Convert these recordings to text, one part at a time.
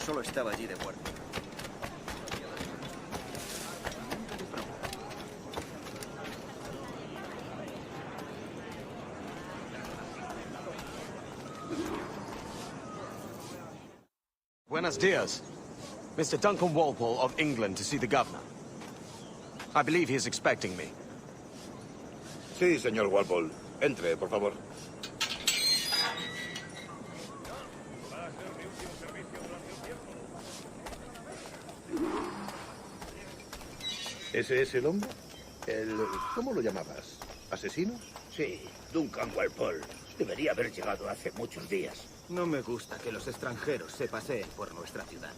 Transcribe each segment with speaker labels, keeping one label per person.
Speaker 1: solo estaba allí de guardia.
Speaker 2: Buenos dias. Mr. Duncan Walpole of England to see the governor. I believe he is expecting me.
Speaker 3: Sí, señor Walpole. Entre, por favor. ¿Ese es el hombre? ¿Cómo lo llamabas? ¿Asesino?
Speaker 4: Sí, Duncan Walpole. Debería haber llegado hace muchos días.
Speaker 1: No me gusta que los extranjeros se paseen por nuestra ciudad.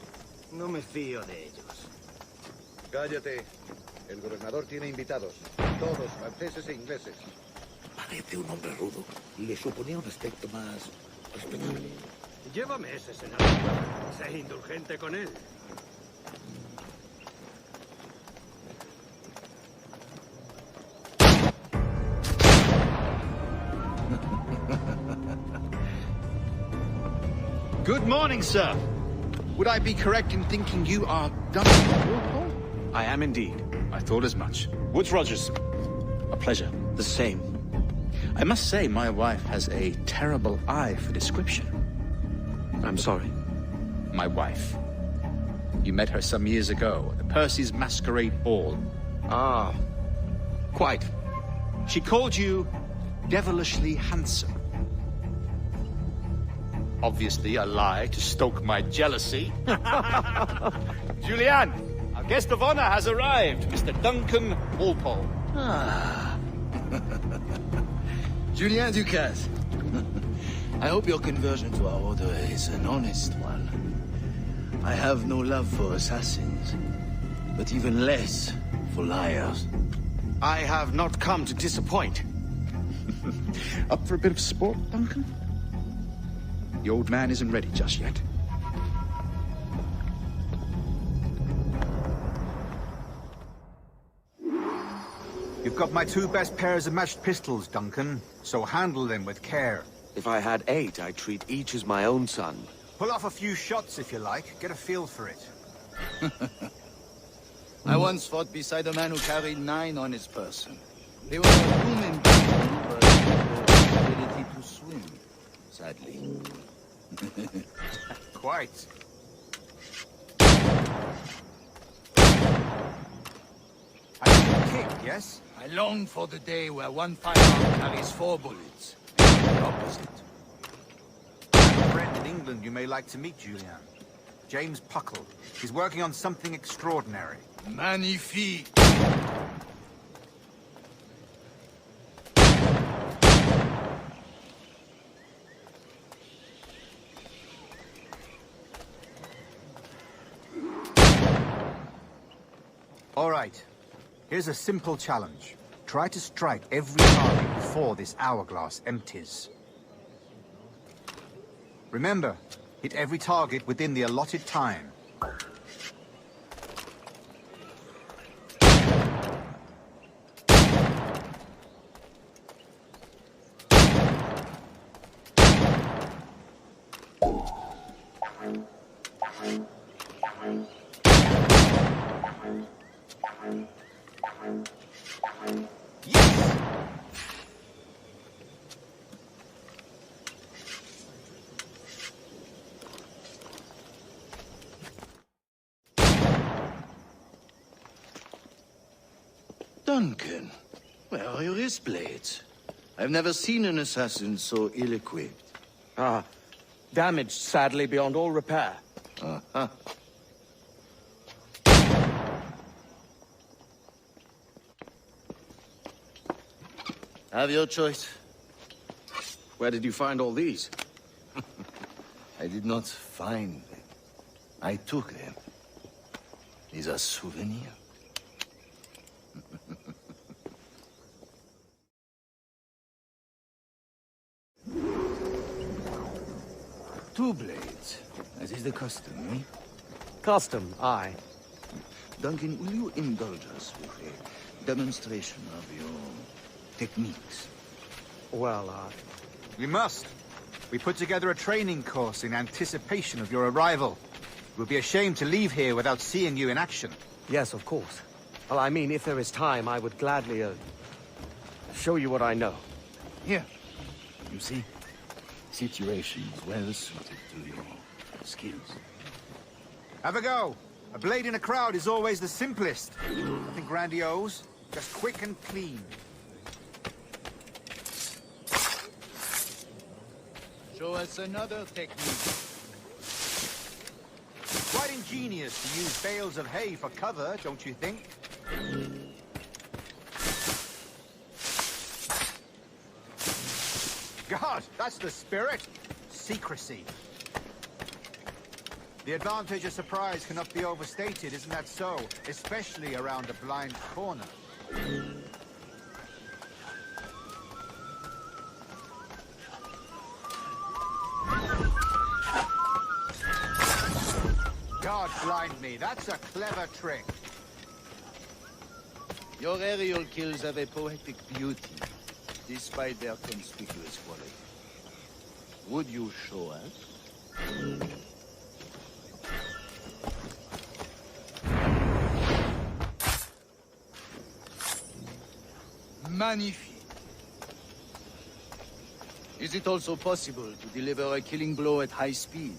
Speaker 1: No me fío de ellos.
Speaker 3: Cállate. El gobernador tiene invitados. Todos franceses e ingleses.
Speaker 4: Parece un hombre rudo. Le suponía un aspecto más respetable.
Speaker 1: Llévame ese senador. Sé indulgente con él.
Speaker 5: Good morning, sir. Would I be correct in thinking you are Duncan Walpole?
Speaker 2: I am indeed.
Speaker 5: I thought as much. Woods Rogers. A pleasure.
Speaker 2: The same.
Speaker 5: I must say, my wife has a terrible eye for description.
Speaker 2: I'm sorry.
Speaker 5: My wife. You met her some years ago at the Percy's Masquerade Ball.
Speaker 2: Ah, quite.
Speaker 5: She called you devilishly handsome. Obviously a lie to stoke my jealousy. Julianne, our guest of honor has arrived, Mr. Duncan Walpole.
Speaker 6: Ah. Julien Ducasse. I hope your conversion to our order is an honest one. I have no love for assassins, but even less for liars.
Speaker 2: I have not come to disappoint.
Speaker 5: Up for a bit of sport, Duncan? The old man isn't ready just yet.
Speaker 7: You've got my 2 best pairs of matched pistols, Duncan, so handle them with care.
Speaker 2: If I had 8, I'd treat each as my own son.
Speaker 7: Pull off a few shots if you like, get a feel for it.
Speaker 6: I once fought beside a man who carried 9 on his person. They were human beings, but the ability to swim, sadly.
Speaker 7: Quite. I can kick, yes?
Speaker 6: I long for the day where one firearm carries 4 bullets. The opposite.
Speaker 7: I have a friend in England you may like to meet, Julian. James Puckle. He's working on something extraordinary.
Speaker 6: Magnifique!
Speaker 7: All right. Here's a simple challenge. Try to strike every target before this hourglass empties. Remember, hit every target within the allotted time.
Speaker 6: Duncan, where are your wrist blades? I've never seen an assassin so ill-equipped.
Speaker 2: Ah, damaged sadly beyond all repair.
Speaker 6: Uh-huh. Have your choice.
Speaker 2: Where did you find all these?
Speaker 6: I did not find them. I took them. These are souvenirs. 2 blades, as is the custom, eh?
Speaker 2: Custom, aye.
Speaker 6: Duncan, will you indulge us with a demonstration of your techniques?
Speaker 2: Well,
Speaker 7: We must. We put together a training course in anticipation of your arrival. It would be a shame to leave here without seeing you in action.
Speaker 2: Yes, of course. Well, I mean, if there is time, I would gladly, show you what I know.
Speaker 6: Here. You see? Situations well suited to your skills.
Speaker 7: Have a go. A blade in a crowd is always the simplest. Nothing grandiose, just quick and clean.
Speaker 6: Show us another technique.
Speaker 7: Quite ingenious to use bales of hay for cover, don't you think? God, that's the spirit. Secrecy. The advantage of surprise cannot be overstated, isn't that so? Especially around a blind corner. God blind me, that's a clever trick.
Speaker 6: Your aerial kills have a poetic beauty, despite their conspicuous quality. Would you show us? Magnifique. Is it also possible to deliver a killing blow at high speed?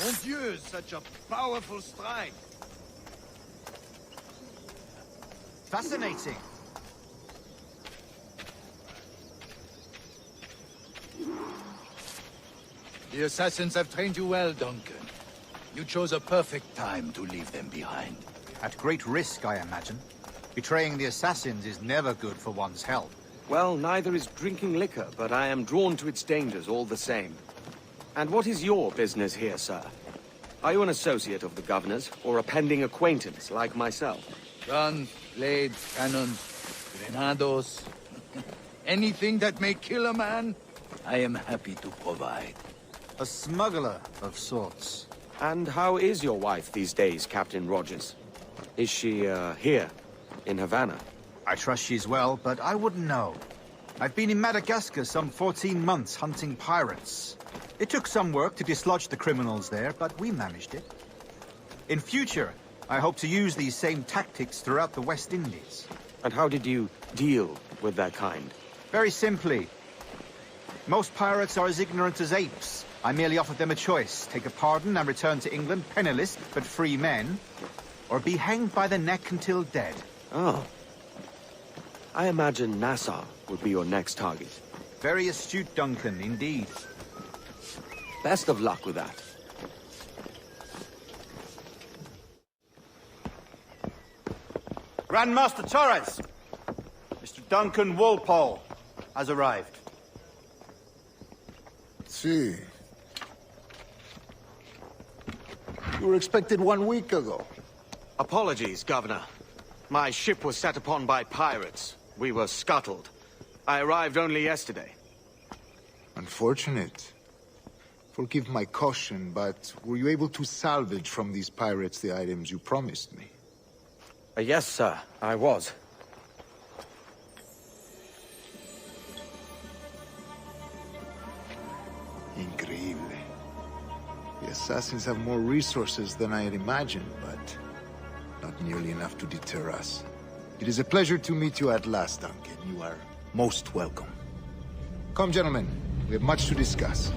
Speaker 6: Mon Dieu, such a powerful strike!
Speaker 7: Fascinating.
Speaker 6: The assassins have trained you well, Duncan. You chose a perfect time to leave them behind.
Speaker 7: At great risk, I imagine. Betraying the assassins is never good for one's health.
Speaker 2: Well, neither is drinking liquor, but I am drawn to its dangers all the same. And what is your business here, sir? Are you an associate of the governor's, or a pending acquaintance like myself?
Speaker 6: Guns, blades, cannons, grenados. Anything that may kill a man, I am happy to provide.
Speaker 7: A smuggler of sorts.
Speaker 2: And how is your wife these days, Captain Rogers? Is she, here, in Havana?
Speaker 7: I trust she's well, but I wouldn't know. I've been in Madagascar some 14 months hunting pirates. It took some work to dislodge the criminals there, but we managed it. In future, I hope to use these same tactics throughout the West Indies.
Speaker 2: And how did you deal with that kind?
Speaker 7: Very simply. Most pirates are as ignorant as apes. I merely offered them a choice. Take a pardon and return to England penniless, but free men. Or be hanged by the neck until dead.
Speaker 2: Oh. I imagine Nassau would be your next target.
Speaker 7: Very astute, Duncan, indeed.
Speaker 2: Best of luck with that.
Speaker 7: Grandmaster Torres! Mr. Duncan Walpole has arrived.
Speaker 8: See. You were expected 1 week ago.
Speaker 2: Apologies, Governor. My ship was set upon by pirates. We were scuttled. I arrived only yesterday.
Speaker 8: Unfortunate. Forgive my caution, but were you able to salvage from these pirates the items you promised me?
Speaker 2: Yes, sir, I was.
Speaker 8: Increíble. The assassins have more resources than I had imagined, but not nearly enough to deter us. It is a pleasure to meet you at last, Duncan. You are most welcome. Come, gentlemen. We have much to discuss.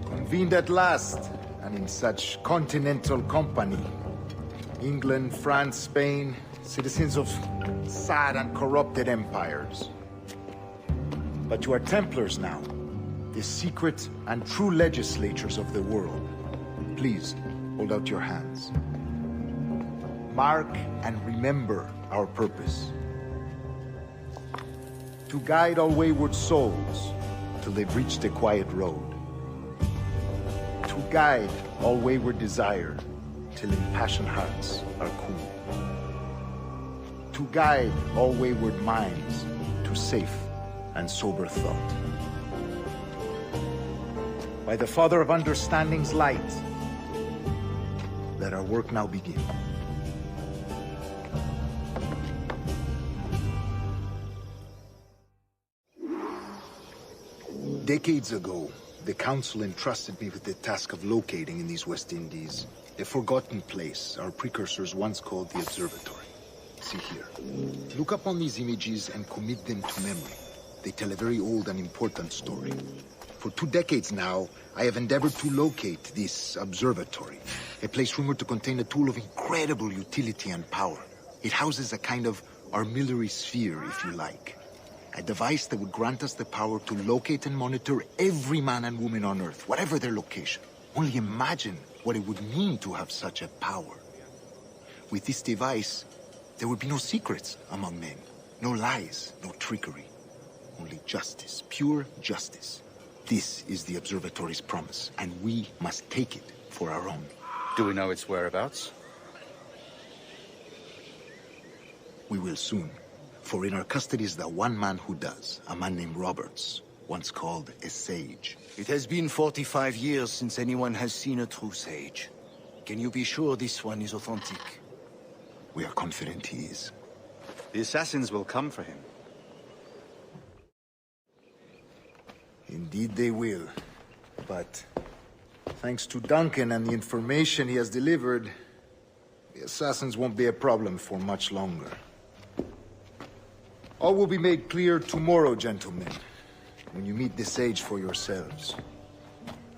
Speaker 8: Convened at last, and in such continental company. England, France, Spain, citizens of sad and corrupted empires. But you are Templars now, the secret and true legislators of the world. Please, hold out your hands. Mark and remember our purpose. To guide all wayward souls till they've reached a quiet road. To guide all wayward desire till impassioned hearts are cool. To guide all wayward minds to safe and sober thought. By the Father of Understanding's light, Let our work now begin. Decades ago, the Council entrusted me with the task of locating in these West Indies a forgotten place our precursors once called the Observatory. See here. Look upon these images and commit them to memory. They tell a very old and important story. For 2 decades now, I have endeavored to locate this observatory, a place rumored to contain a tool of incredible utility and power. It houses a kind of armillary sphere, if you like. A device that would grant us the power to locate and monitor every man and woman on Earth, whatever their location. Only imagine what it would mean to have such a power. With this device, there would be no secrets among men, no lies, no trickery. Only justice, pure justice. This is the observatory's promise, and we must take it for our own.
Speaker 5: Do we know its whereabouts?
Speaker 8: We will soon. For in our custody is the one man who does, a man named Roberts, once called a sage.
Speaker 6: It has been 45 years since anyone has seen a true sage. Can you be sure this one is authentic?
Speaker 8: We are confident he is.
Speaker 5: The assassins will come for him.
Speaker 8: Indeed they will. But thanks to Duncan and the information he has delivered, the assassins won't be a problem for much longer. All will be made clear tomorrow, gentlemen, when you meet the sage for yourselves.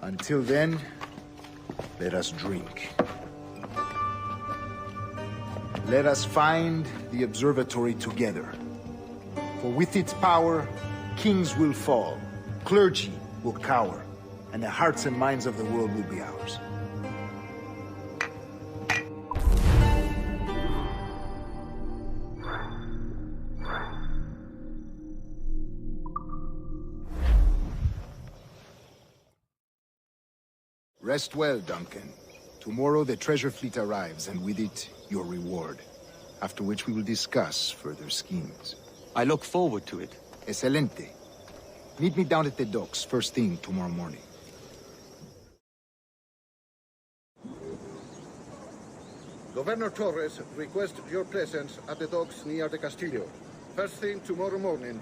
Speaker 8: Until then, let us drink. Let us find the observatory together. For with its power, kings will fall, clergy will cower, and the hearts and minds of the world will be ours. Rest well, Duncan. Tomorrow the treasure fleet arrives, and with it, your reward. After which we will discuss further schemes.
Speaker 2: I look forward to it.
Speaker 8: Excelente. Meet me down at the docks first thing tomorrow morning.
Speaker 3: Governor Torres requests your presence at the docks near the Castillo. First thing tomorrow morning.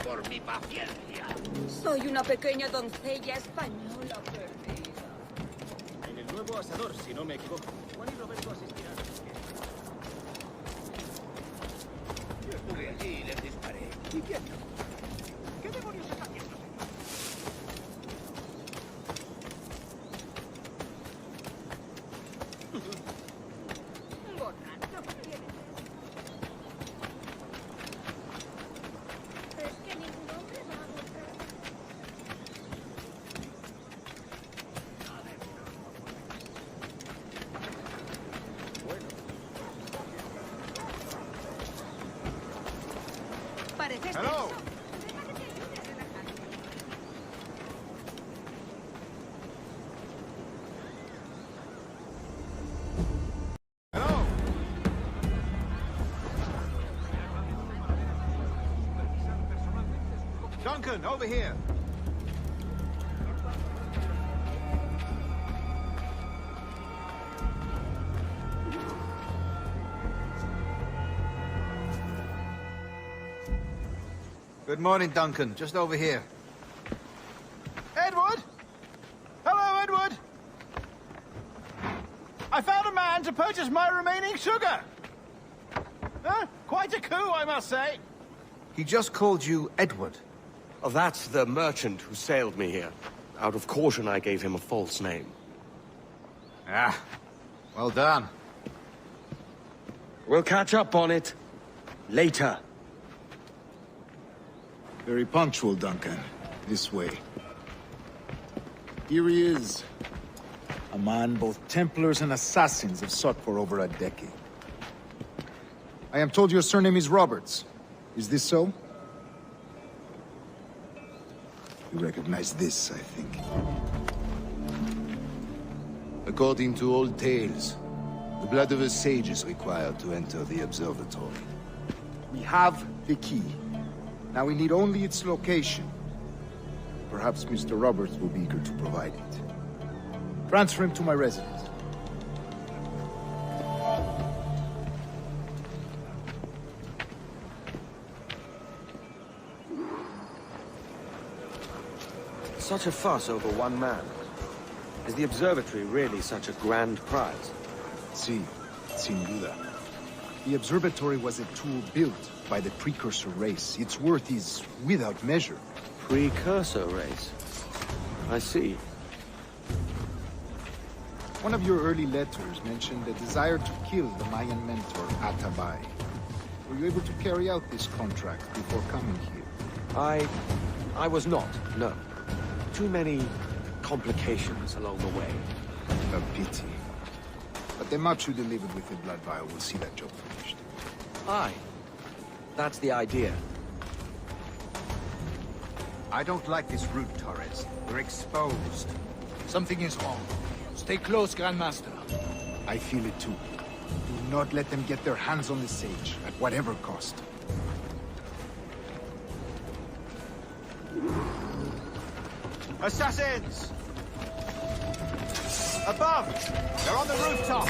Speaker 4: Por mi paciencia.
Speaker 9: Soy una pequeña doncella española perdida.
Speaker 1: En el nuevo asador, si no me equivoco. Juan y Roberto asistirán.
Speaker 4: Yo estuve allí y les disparé. ¿Y quién no? ¿Qué demonios está haciendo?
Speaker 7: Hello! Hello! Duncan, over here! Good morning, Duncan. Just over here. Edward! Hello, Edward! I found a man to purchase my remaining sugar! Huh? Quite a coup, I must say. He just called you Edward.
Speaker 2: Oh, that's the merchant who sailed me here. Out of caution, I gave him a false name.
Speaker 7: Ah, well done.
Speaker 2: We'll catch up on it later.
Speaker 8: Very punctual, Duncan. This way. Here he is. A man both Templars and Assassins have sought for over a decade. I am told your surname is Roberts. Is this so? You recognize this, I think.
Speaker 6: According to old tales, the blood of a sage is required to enter the observatory.
Speaker 8: We have the key. Now we need only its location. Perhaps Mr. Roberts will be eager to provide it. Transfer him to my residence.
Speaker 2: Such a fuss over one man. Is the observatory really such a grand prize?
Speaker 8: Sí, sin duda. The observatory was a tool built by the precursor race. Its worth is without measure.
Speaker 2: Precursor race? I see.
Speaker 8: One of your early letters mentioned a desire to kill the Mayan mentor, Atabay. Were you able to carry out this contract before coming here?
Speaker 2: I was not, no. Too many complications along the way.
Speaker 8: A pity. But the maps you delivered with the blood vial will see that job finished.
Speaker 2: Aye. That's the idea.
Speaker 7: I don't like this route, Torres. We're exposed.
Speaker 6: Something is wrong. Stay close, Grandmaster.
Speaker 8: I feel it too. Do not let them get their hands on the sage, at whatever cost.
Speaker 7: Assassins! Above! They're on the rooftop!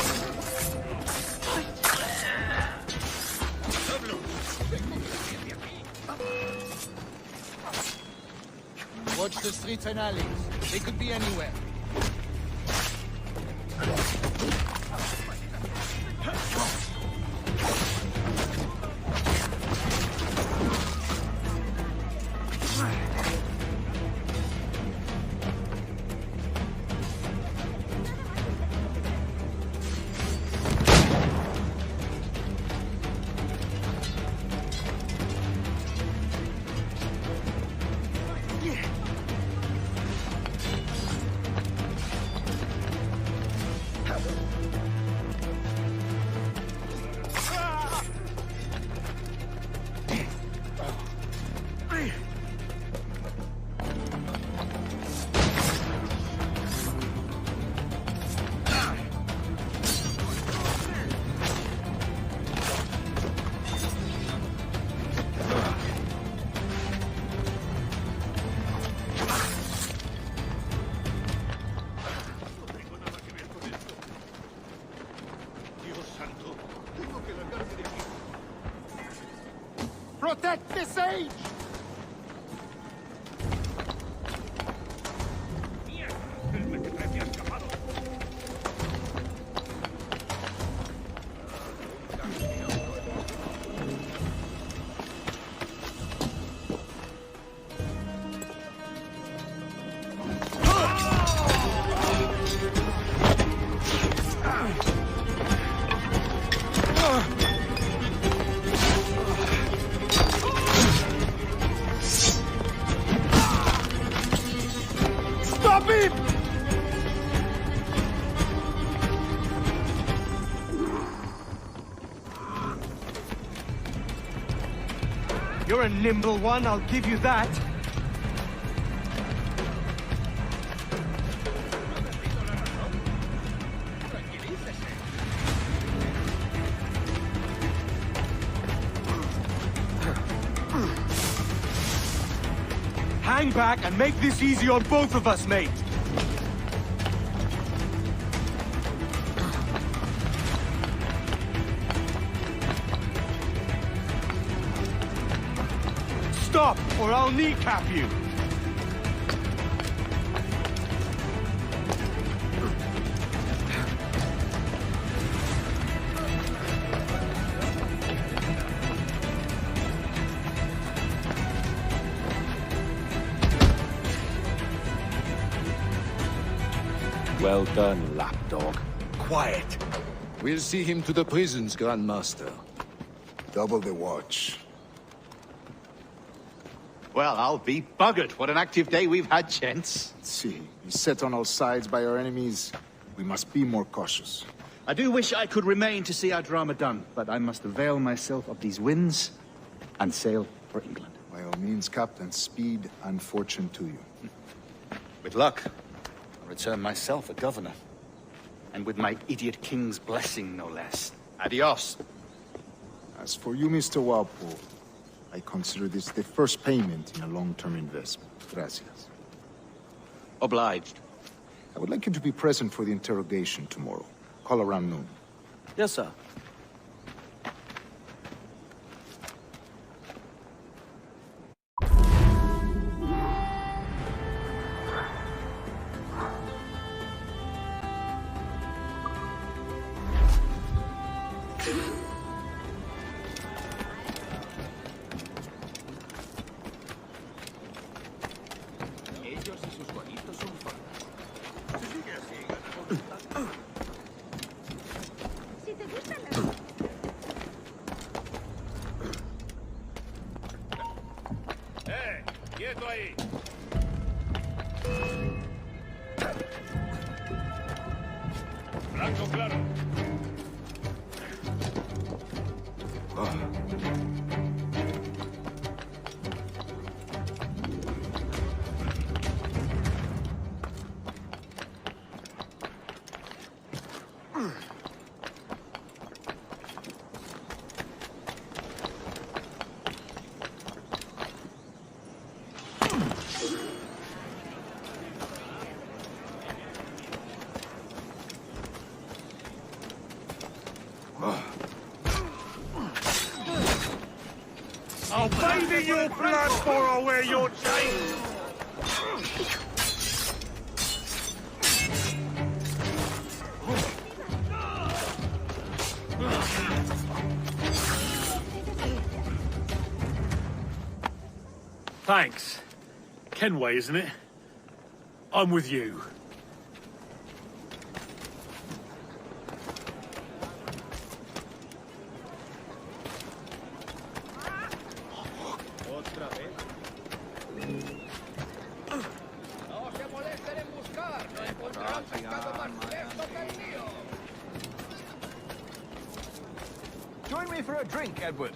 Speaker 6: Watch the streets and alleys. They could be anywhere.
Speaker 8: Protect the sage!
Speaker 2: You're a nimble one, I'll give you that. Hang back and make this easy on both of us, mate. Stop, or I'll kneecap you!
Speaker 6: Well done, lapdog.
Speaker 2: Quiet.
Speaker 6: We'll see him to the prisons, Grandmaster.
Speaker 8: Double the watch.
Speaker 7: Well, I'll be buggered. What an active day we've had, gents.
Speaker 8: See, beset on all sides by our enemies, we must be more cautious.
Speaker 7: I do wish I could remain to see our drama done, but I must avail myself of these winds and sail for England.
Speaker 8: By all means, Captain, speed and fortune to you.
Speaker 5: With luck, I'll return myself a governor. And with my idiot king's blessing, no less. Adios.
Speaker 8: As for you, Mr. Walpole, I consider this the first payment in a long-term investment. Gracias.
Speaker 2: Obliged.
Speaker 8: I would like you to be present for the interrogation tomorrow. Call around noon.
Speaker 2: Yes, sir.
Speaker 4: ¡Quieto ahí! Blanco claro.
Speaker 10: I'll bathe in your blood before I wear your chains! Thanks. Kenway, isn't it? I'm with you.
Speaker 7: Join me for a drink, Edward.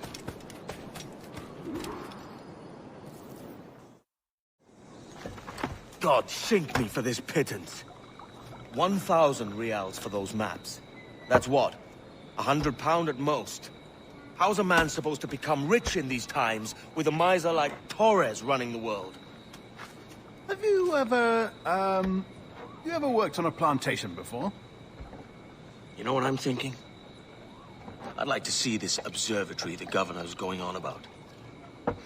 Speaker 2: God sink me for this pittance. 1,000 reals for those maps. That's what? £100 at most. How's a man supposed to become rich in these times with a miser like Torres running the world?
Speaker 7: Have you ever, worked on a plantation before?
Speaker 2: You know what I'm thinking? I'd like to see this observatory the governor's going on about.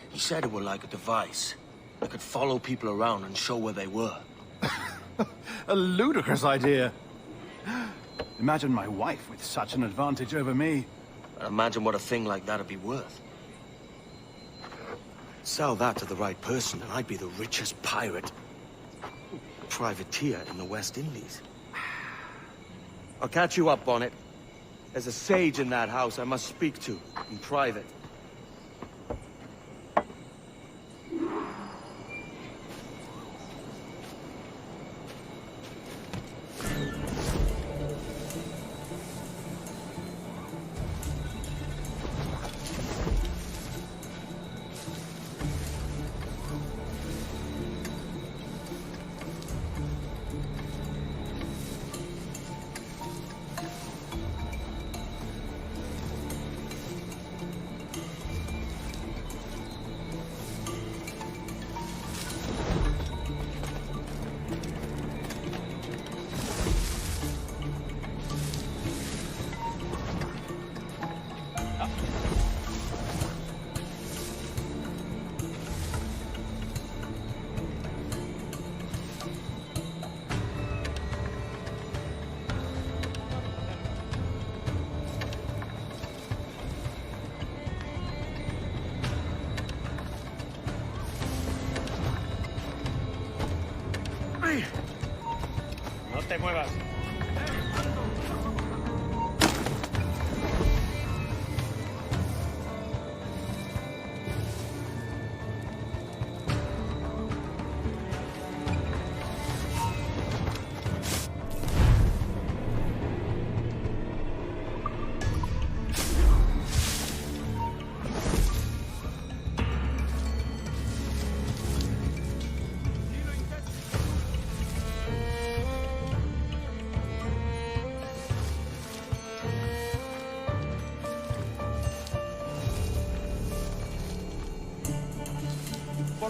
Speaker 2: He said it were like a device that could follow people around and show where they were.
Speaker 7: A ludicrous idea. Imagine my wife with such an advantage over me.
Speaker 2: But imagine what a thing like that'd be worth. Sell that to the right person and I'd be the richest pirate. Privateer in the West Indies. I'll catch you up on it. There's a sage in that house I must speak to, in private.
Speaker 10: No te muevas.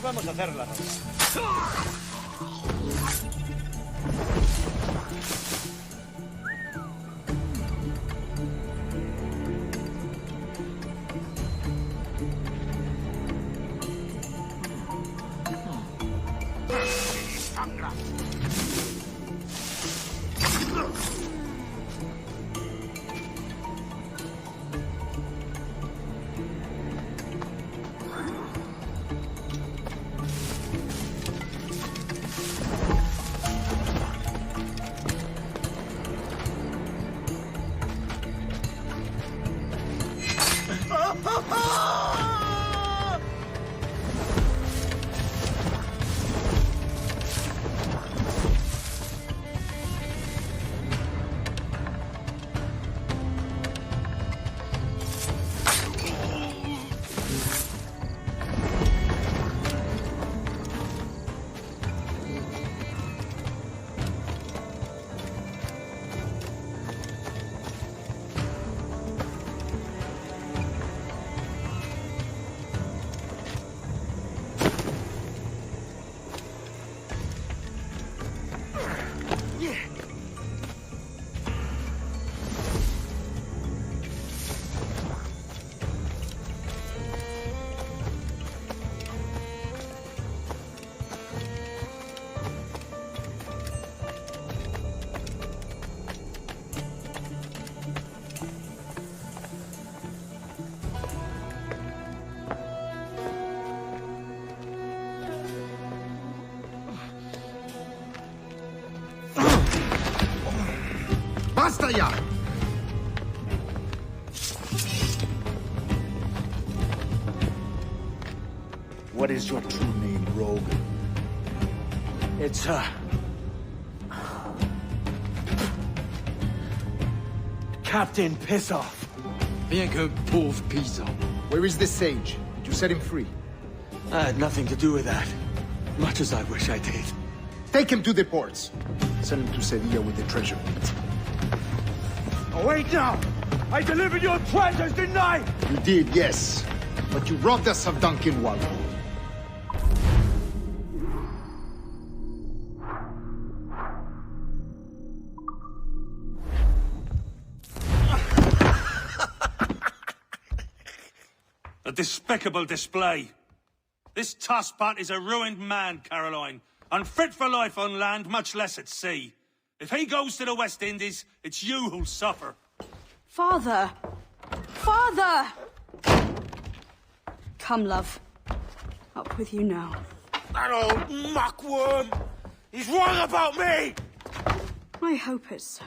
Speaker 10: vamos a hacer la
Speaker 8: ¡Basta ya! What is your true name, rogue?
Speaker 2: It's, Captain Pissoff.
Speaker 6: Rien qu'un pauvre paysan.
Speaker 8: Where is the sage? Did you set him free?
Speaker 2: I had nothing to do with that. Much as I wish I did.
Speaker 8: Take him to the ports. Send him to Sevilla with the treasure.
Speaker 10: Oh, wait now! I delivered your treasures, didn't I?
Speaker 8: You did, yes. But you robbed us of Duncan Wallow.
Speaker 10: A despicable display. This tosspot is a ruined man, Caroline. Unfit for life on land, much less at sea. If he goes to the West Indies, it's you who'll suffer.
Speaker 11: Father! Father! Come, love. Up with you now.
Speaker 10: That old muckworm! He's wrong about me!
Speaker 11: I hope it's so.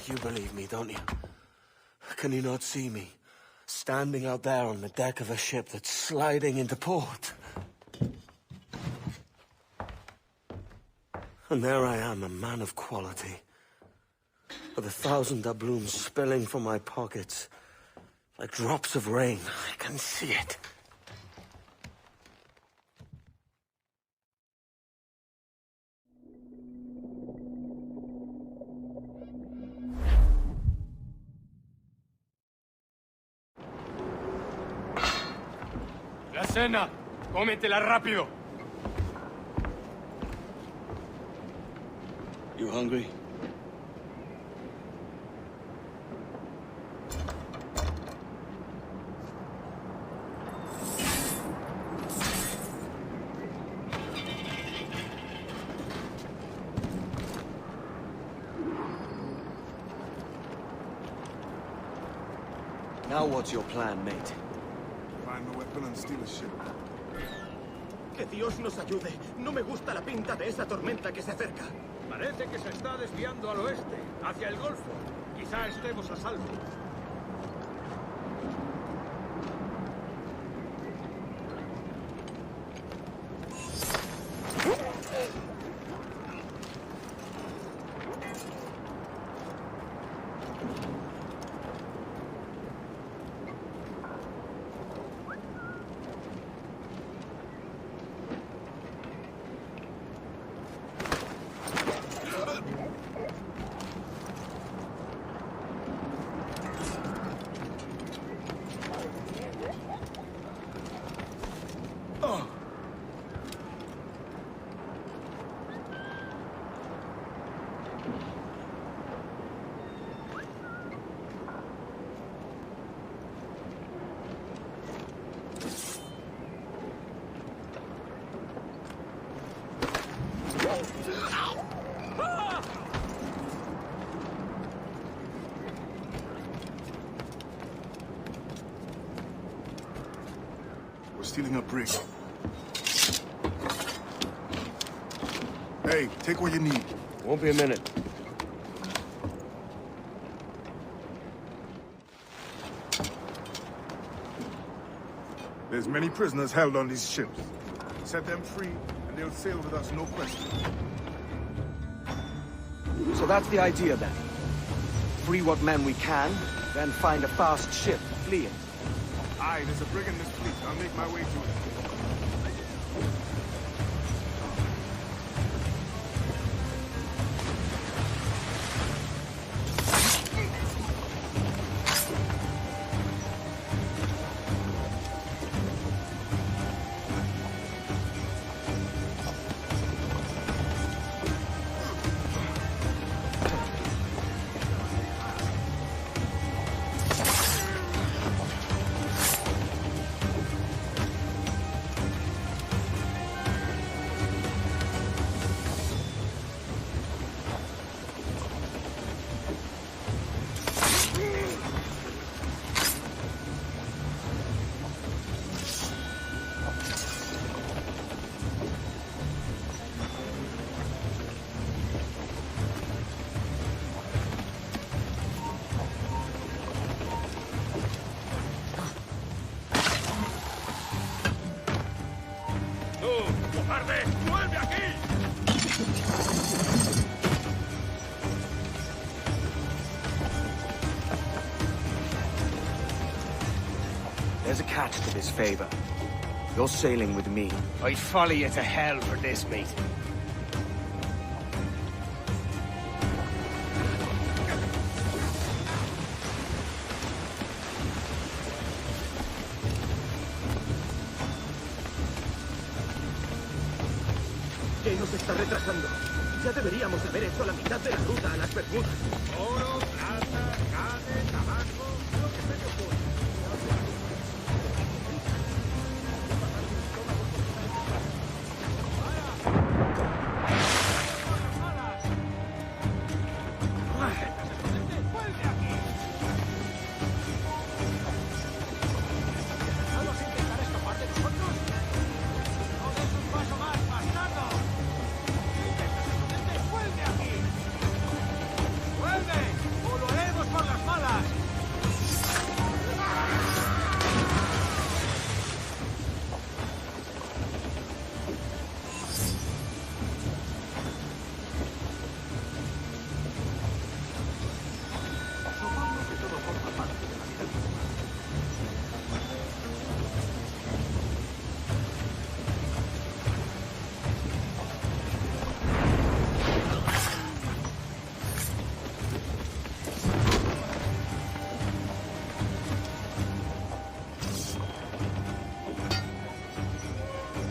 Speaker 2: You believe me, don't you? Can you not see me? Standing out there on the deck of a ship that's sliding into port. And there I am, a man of quality. With 1,000 doubloons spilling from my pockets. Like drops of rain. I can see it.
Speaker 10: La cena. Cómetela rápido.
Speaker 2: You hungry? Now what's your plan, mate?
Speaker 5: Find the weapon and steal a ship.
Speaker 1: Que Dios nos ayude. No me gusta la pinta de esa tormenta que se acerca.
Speaker 4: Parece que se está desviando al oeste, hacia el Golfo. Quizá estemos a salvo.
Speaker 12: stealing a brig. Hey, take what you need.
Speaker 2: Won't be a minute.
Speaker 12: There's many prisoners held on these ships. Set them free, and they'll sail with us, no question.
Speaker 2: So that's the idea, then. Free what men we can, then find a fast ship, flee it.
Speaker 12: Aye, there's a brig in this fleet. I'll make my way to it.
Speaker 2: There's a catch to this favor. You're sailing with me.
Speaker 4: I'd follow you to hell for this, mate.
Speaker 1: ¿Qué nos está retrasando? Ya deberíamos haber hecho la mitad de la ruta a las Bermudas.
Speaker 4: Oro, plata, carne, tabaco, lo que se te ocurra.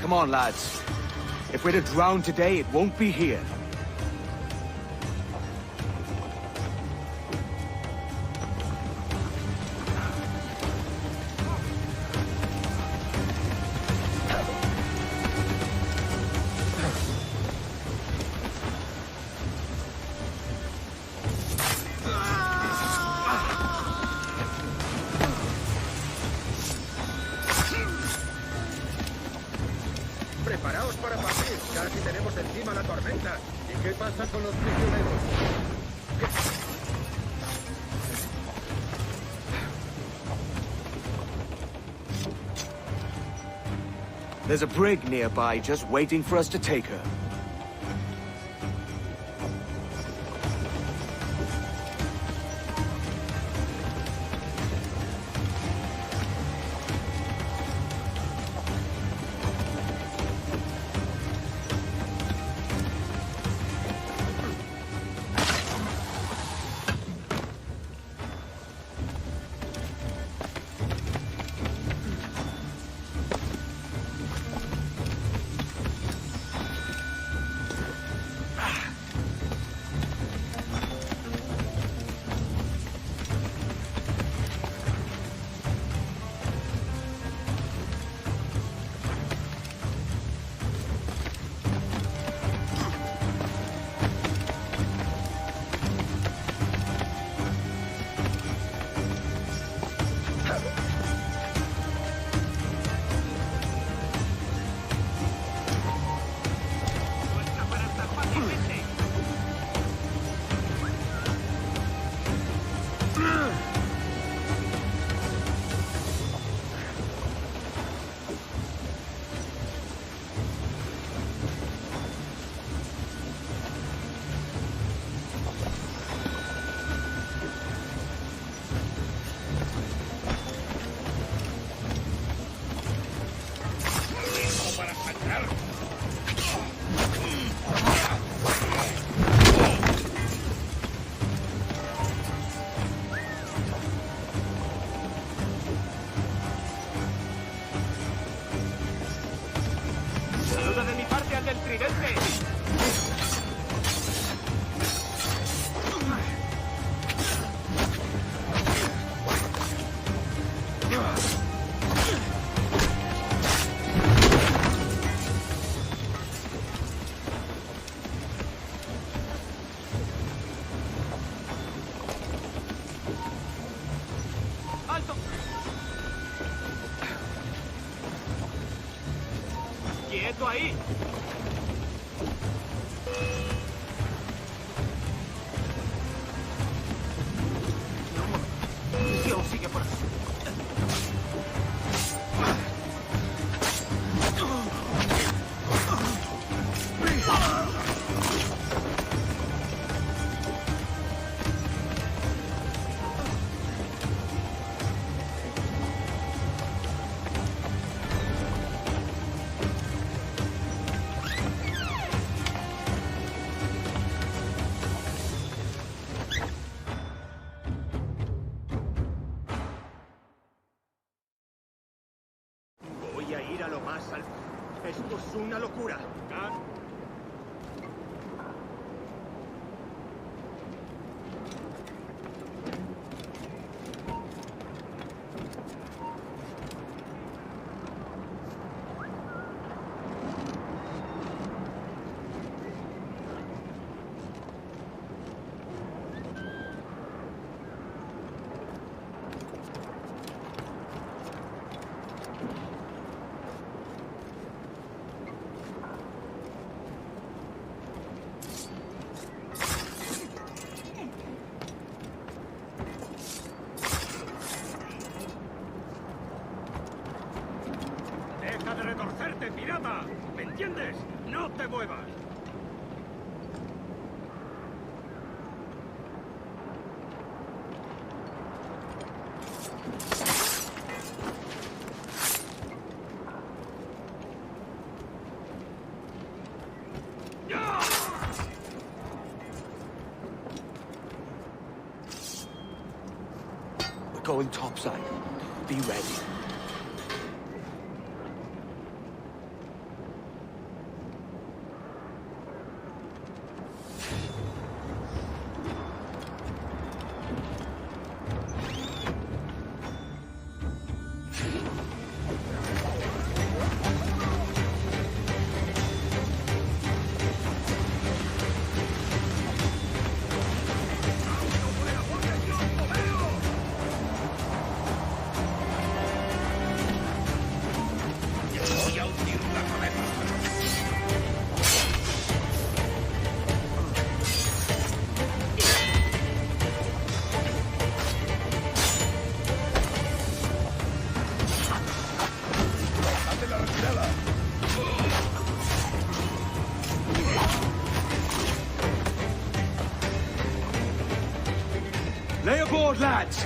Speaker 2: Come on, lads. If we're to drown today, it won't be here.
Speaker 3: Preparaos para partir, casi tenemos encima la tormenta. ¿Y qué pasa con los prisioneros?
Speaker 2: There's a brig nearby just waiting for us to take her.
Speaker 4: alto! ¡Quieto ahí! Dios, sigue por aquí. Voy a ir a lo más alto. Esto es una locura. ¡Deja de retorcerte, pirata! ¿Me entiendes? ¡No te muevas!
Speaker 2: We're going topside. Be ready.
Speaker 13: Lay aboard, lads!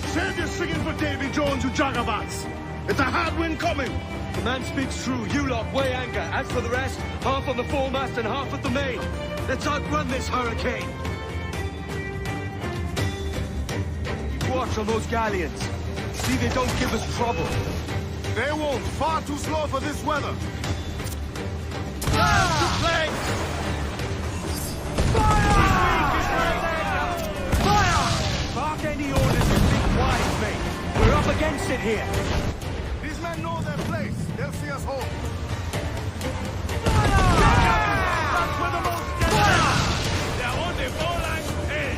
Speaker 12: Save your singing for Davy Jones, you jagabats! It's a hard wind coming!
Speaker 13: The man speaks true. You lot weigh anchor. As for the rest, half on the foremast and half at the main. Let's outrun this hurricane! Keep watch on those galleons. See they don't give us trouble.
Speaker 12: They won't. Far too slow for this weather.
Speaker 13: Bark any orders and think wise, mate. We're up against it here.
Speaker 12: These men know their place. They'll see us home.
Speaker 4: That's where the most dead. They're on the ball line. Hey!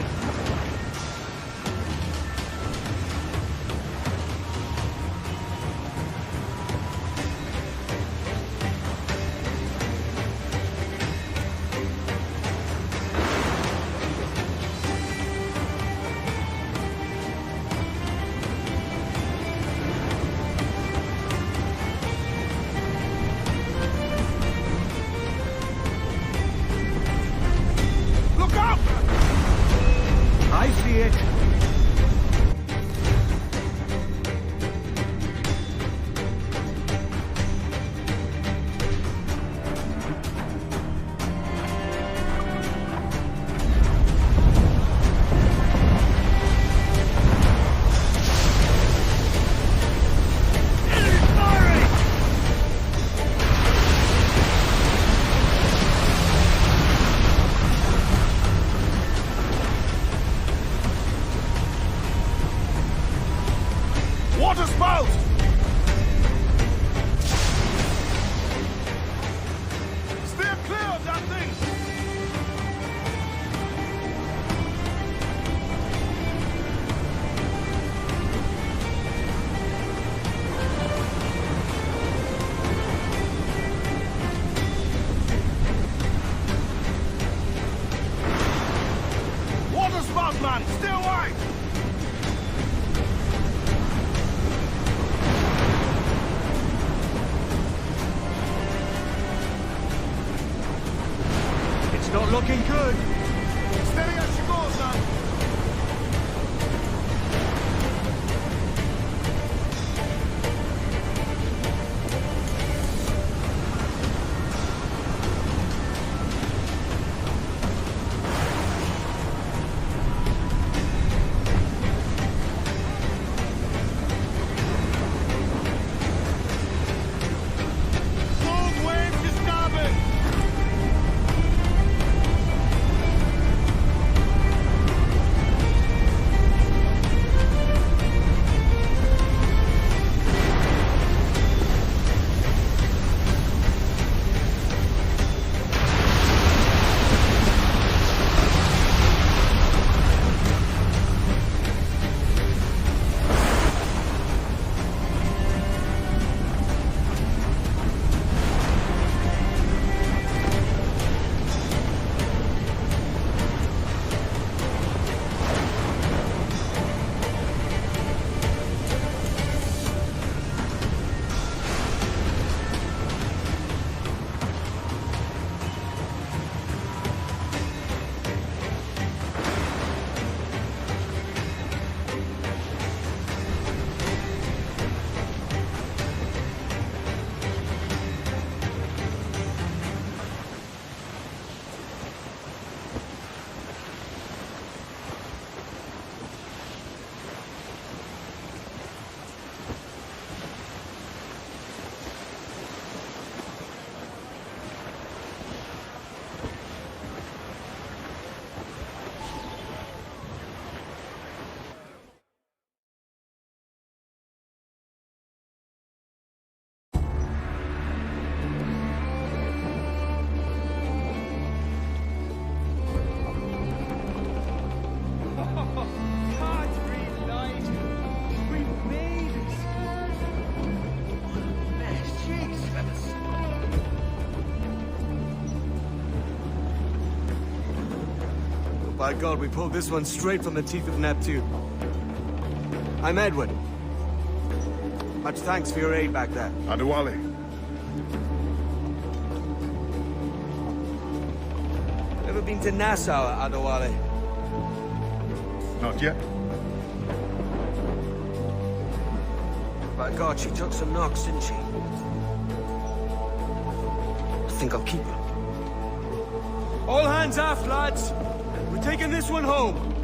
Speaker 13: I see it.
Speaker 12: man! Stay away!
Speaker 13: It's not looking good.
Speaker 12: Steady as she goes, man!
Speaker 2: By God, we pulled this one straight from the teeth of Neptune. I'm Edward. Much thanks for your aid back there.
Speaker 12: Adewale.
Speaker 2: Ever been to Nassau, Adewale?
Speaker 12: Not yet.
Speaker 2: By God, she took some knocks, didn't she? I think I'll keep her. All hands aft, lads! We're taking this one home.